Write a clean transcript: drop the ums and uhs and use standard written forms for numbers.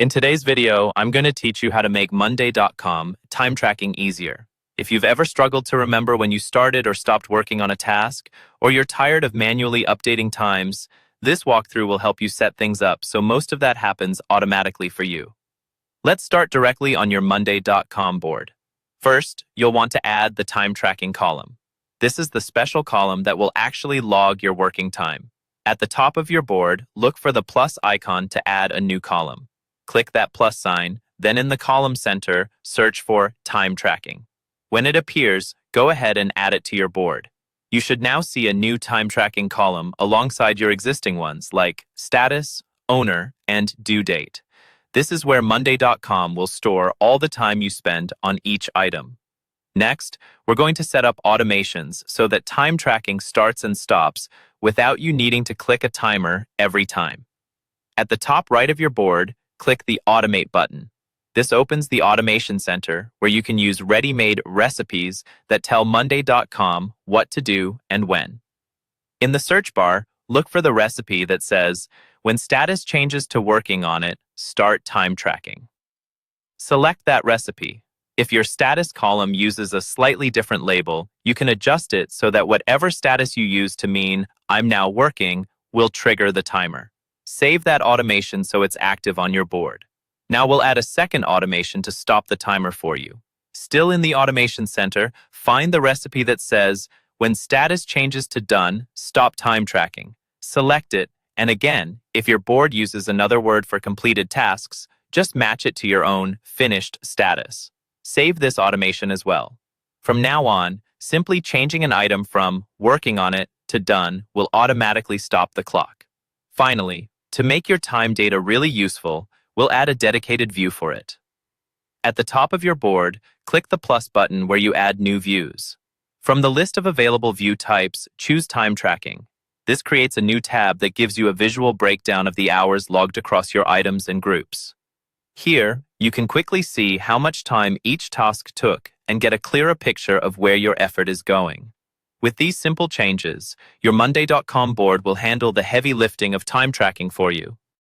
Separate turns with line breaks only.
In today's video, I'm going to teach you how to make Monday.com time tracking easier. If you've ever struggled to remember when you started or stopped working on a task, or you're tired of manually updating times, this walkthrough will help you set things up so most of that happens automatically for you. Let's start directly on your Monday.com board. First, you'll want to add the time tracking column. This is the special column that will actually log your working time. At the top of your board, look for the plus icon to add a new column. Click that plus sign, then in the column center, search for Time Tracking. When it appears, go ahead and add it to your board. You should now see a new time tracking column alongside your existing ones like Status, Owner, and Due Date. This is where Monday.com will store all the time you spend on each item. Next, we're going to set up automations so that time tracking starts and stops without you needing to click a timer every time. At the top right of your board, click the Automate button. This opens the Automation Center where you can use ready-made recipes that tell Monday.com what to do and when. In the search bar, look for the recipe that says, "When status changes to working on it, start time tracking." Select that recipe. If your status column uses a slightly different label, you can adjust it so that whatever status you use to mean "I'm now working" will trigger the timer. Save that automation so it's active on your board. Now we'll add a second automation to stop the timer for you. Still in the Automation Center, find the recipe that says, "When status changes to done, stop time tracking." Select it, and again, if your board uses another word for completed tasks, just match it to your own finished status. Save this automation as well. From now on, simply changing an item from working on it to done will automatically stop the clock. Finally, to make your time data really useful, we'll add a dedicated view for it. At the top of your board, click the plus button where you add new views. From the list of available view types, choose Time Tracking. This creates a new tab that gives you a visual breakdown of the hours logged across your items and groups. Here, you can quickly see how much time each task took and get a clearer picture of where your effort is going. With these simple changes, your Monday.com board will handle the heavy lifting of time tracking for you.